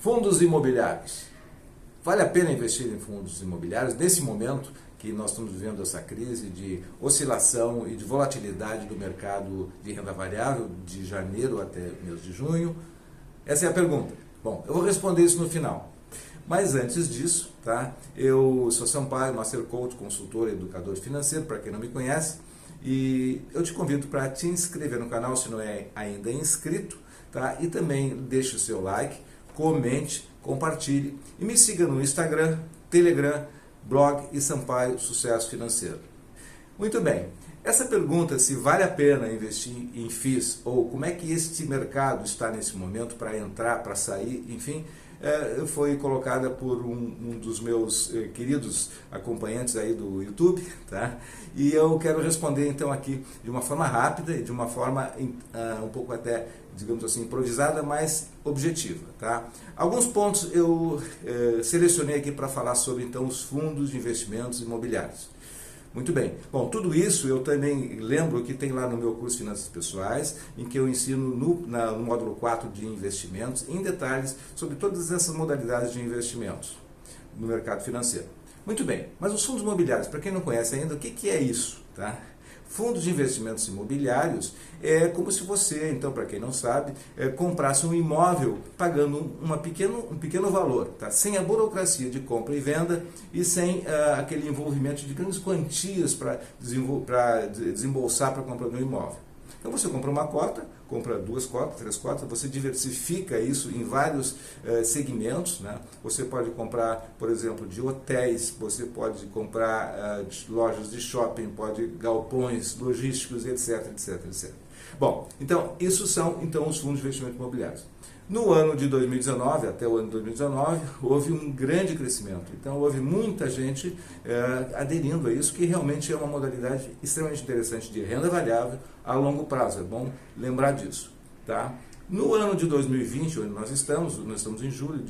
Fundos imobiliários. Vale a pena investir em fundos imobiliários nesse momento que nós estamos vivendo essa crise de oscilação e de volatilidade do mercado de renda variável de janeiro até mês de junho? Essa é a pergunta. Bom, eu vou responder isso no final. Mas antes disso, tá? Eu sou Sampaio, Master Coach, consultor e educador financeiro, para quem não me conhece, e eu te convido para te inscrever no canal se não é ainda inscrito, tá? E também deixe o seu like, comente, compartilhe e me siga no Instagram, Telegram, blog e Sampaio Sucesso Financeiro. Muito bem, essa pergunta se vale a pena investir em FIIs ou como é que este mercado está nesse momento para entrar, para sair, enfim, foi colocada por um dos meus queridos acompanhantes aí do YouTube, tá? E eu quero responder então aqui de uma forma rápida e de uma forma um pouco até, digamos assim, improvisada, mas objetiva, tá? Alguns pontos eu selecionei aqui para falar sobre então os fundos de investimentos imobiliários. Muito bem. Bom, tudo isso eu também lembro que tem lá no meu curso Finanças Pessoais, em que eu ensino no módulo 4 de investimentos, em detalhes, sobre todas essas modalidades de investimentos no mercado financeiro. Muito bem, mas os fundos imobiliários, para quem não conhece ainda, o que é isso? Tá? Fundos de investimentos imobiliários é como se você, então, para quem não sabe, comprasse um imóvel pagando um pequeno valor, tá? Sem a burocracia de compra e venda e sem aquele envolvimento de grandes quantias para desembolsar para a compra do imóvel. Então você compra uma cota, compra 2 cotas, 3 cotas, você diversifica isso em vários segmentos, né? Você pode comprar, por exemplo, de hotéis, você pode comprar lojas de shopping, pode galpões logísticos, etc, etc, etc. Bom, então, isso são então os fundos de investimento imobiliários. No ano de 2019, até o ano de 2019, houve um grande crescimento. Então, houve muita gente aderindo a isso, que realmente é uma modalidade extremamente interessante de renda variável a longo prazo. É bom lembrar disso, tá? No ano de 2020, onde nós estamos em julho,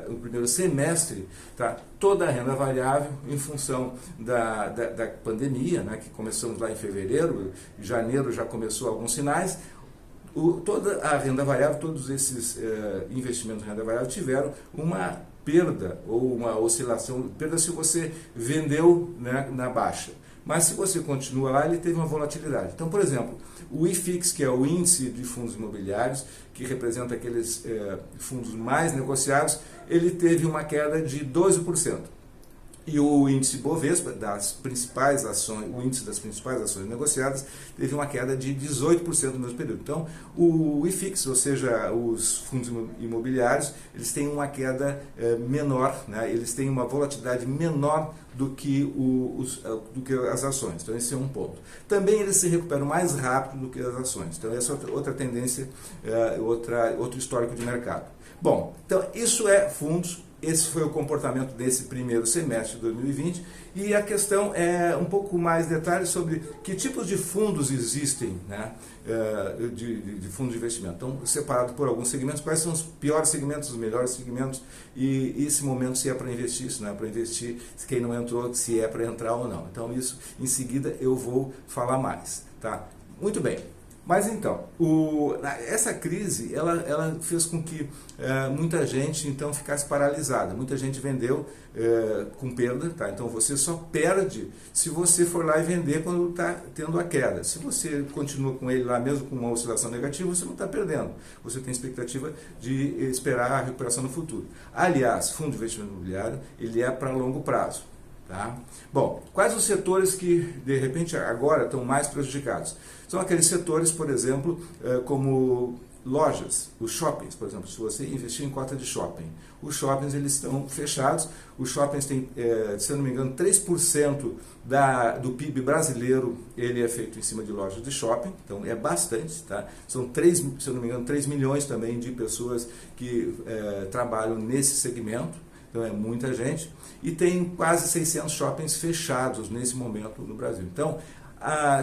o primeiro semestre, tá? Toda a renda variável, em função da pandemia, né, que começamos lá em fevereiro, em janeiro já começou alguns sinais, toda a renda variável, todos esses investimentos em renda variável tiveram uma perda ou uma oscilação, perda se você vendeu, né, na baixa. Mas se você continua lá, ele teve uma volatilidade. Então, por exemplo, o IFIX, que é o índice de fundos imobiliários, que representa aqueles fundos mais negociados, ele teve uma queda de 12%. E o índice Bovespa, das principais ações, o índice das principais ações negociadas, teve uma queda de 18% no mesmo período. Então, o IFIX, ou seja, os fundos imobiliários, eles têm uma queda menor, né? Eles têm uma volatilidade menor do que as ações. Então, esse é um ponto. Também eles se recuperam mais rápido do que as ações. Então, essa é outra tendência, outro histórico de mercado. Bom, então, isso é fundos. Esse foi o comportamento desse primeiro semestre de 2020 e a questão é um pouco mais detalhes sobre que tipos de fundos existem, né, de fundos de investimento. Então, separado por alguns segmentos, quais são os piores segmentos, os melhores segmentos e esse momento se é para investir, se não é para investir, se quem não entrou, se é para entrar ou não. Então, isso em seguida eu vou falar mais. Tá? Muito bem. Mas então, essa crise, ela fez com que muita gente então ficasse paralisada. Muita gente vendeu com perda, tá? Então você só perde se você for lá e vender quando está tendo a queda. Se você continua com ele lá mesmo com uma oscilação negativa, você não está perdendo. Você tem expectativa de esperar a recuperação no futuro. Aliás, fundo de investimento imobiliário, ele é para longo prazo. Tá? Bom, quais os setores que de repente agora estão mais prejudicados? São aqueles setores, por exemplo, como lojas, os shoppings, por exemplo, se você investir em cota de shopping, os shoppings eles estão fechados, os shoppings têm, se eu não me engano, 3% do PIB brasileiro ele é feito em cima de lojas de shopping, então é bastante, tá? São 3, se eu não me engano, 3 milhões também de pessoas que trabalham nesse segmento. Então é muita gente, e tem quase 600 shoppings fechados nesse momento no Brasil. Então,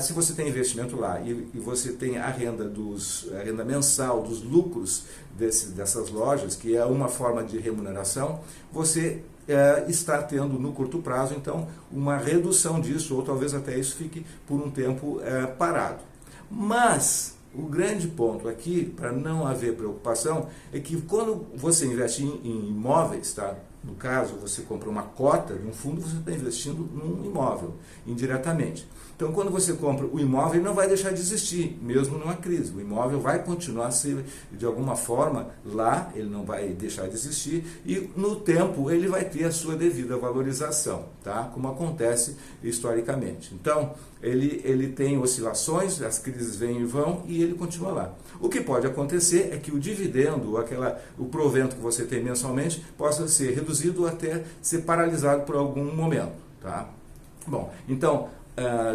se você tem investimento lá e você tem a renda mensal dos lucros dessas lojas, que é uma forma de remuneração, você está tendo no curto prazo, então, uma redução disso, ou talvez até isso fique por um tempo parado. Mas O grande ponto aqui, para não haver preocupação, é que quando você investe em imóveis, tá? No caso, você compra uma cota de um fundo, você está investindo num imóvel, indiretamente. Então, quando você compra o imóvel, ele não vai deixar de existir, mesmo numa crise. O imóvel vai continuar a ser, de alguma forma, lá, ele não vai deixar de existir, e no tempo ele vai ter a sua devida valorização, tá? Como acontece historicamente. Então, ele tem oscilações, as crises vêm e vão, e ele continua lá. O que pode acontecer é que o dividendo, o provento que você tem mensalmente, possa ser reduzido ou até ser paralisado por algum momento, tá? Bom, então,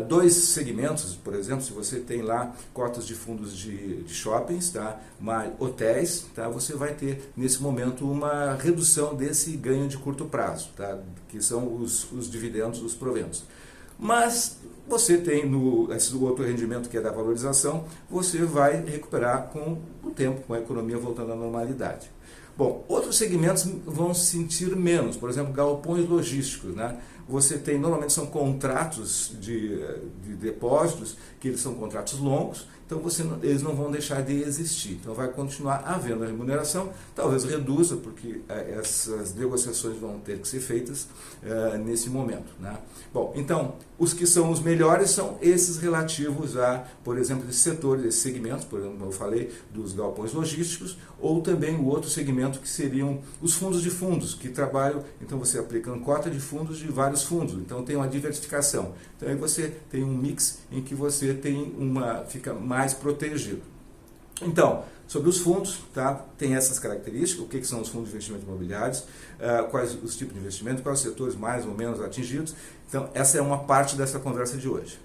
dois segmentos, por exemplo, se você tem lá cotas de fundos de shoppings, tá? Hotéis, tá? Você vai ter nesse momento uma redução desse ganho de curto prazo, tá? Que são os dividendos, os proventos. Mas você tem esse outro rendimento que é da valorização, você vai recuperar com o tempo, com a economia voltando à normalidade. Bom, outros segmentos vão sentir menos, por exemplo, galpões logísticos, né? Você tem, normalmente são contratos de depósitos, que eles são contratos longos, então eles não vão deixar de existir. Então vai continuar havendo a remuneração, talvez reduza, porque essas negociações vão ter que ser feitas nesse momento, né? Bom, então, os que são os melhores são esses relativos a, por exemplo, esse setor, esses segmentos, por exemplo, eu falei dos galpões logísticos, ou também o outro segmento que seriam os fundos de fundos, que trabalham, então você aplica uma cota de fundos de vários fundos, então tem uma diversificação. Então aí você tem um mix em que você tem fica mais protegido. Então, sobre os fundos, tá? Tem essas características, o que são os fundos de investimento imobiliários, quais os tipos de investimento, quais os setores mais ou menos atingidos. Então, essa é uma parte dessa conversa de hoje.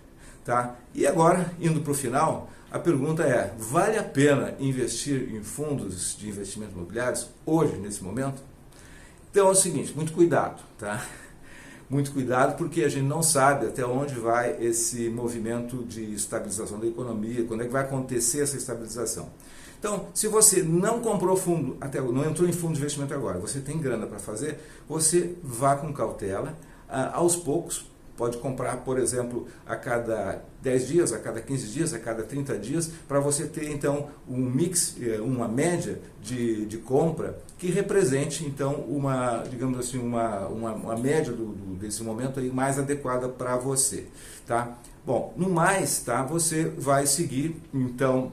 Tá? E agora, indo para o final, a pergunta é, vale a pena investir em fundos de investimento imobiliários hoje, nesse momento? Então é o seguinte, muito cuidado, tá? Muito cuidado, porque a gente não sabe até onde vai esse movimento de estabilização da economia, quando é que vai acontecer essa estabilização. Então, se você não comprou fundo, não entrou em fundo de investimento agora, você tem grana para fazer, você vá com cautela, aos poucos. Pode comprar, por exemplo, a cada 10 dias, a cada 15 dias, a cada 30 dias, para você ter, então, um mix, uma média de compra que represente, então, digamos assim, uma média desse momento aí mais adequada para você, tá? Bom, no mais, tá, você vai seguir, então,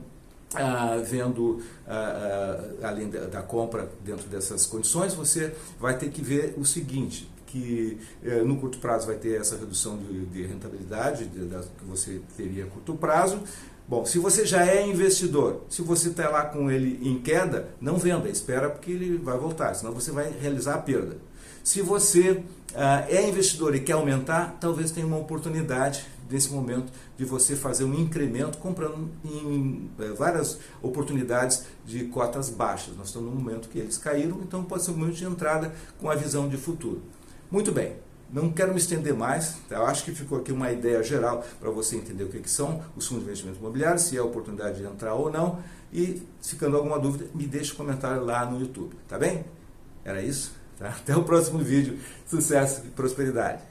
vendo, além da compra dentro dessas condições, você vai ter que ver o seguinte, que no curto prazo vai ter essa redução de rentabilidade que você teria a curto prazo. Bom, se você já é investidor, se você está lá com ele em queda, não venda, espera porque ele vai voltar, senão você vai realizar a perda. Se você é investidor e quer aumentar, talvez tenha uma oportunidade nesse momento de você fazer um incremento comprando em várias oportunidades de cotas baixas. Nós estamos num momento que eles caíram, então pode ser um momento de entrada com a visão de futuro. Muito bem, não quero me estender mais, tá? Eu acho que ficou aqui uma ideia geral para você entender o que são os fundos de investimento imobiliário, se é a oportunidade de entrar ou não, e ficando alguma dúvida, me deixe um comentário lá no YouTube, tá bem? Era isso? Tá? Até o próximo vídeo, sucesso e prosperidade!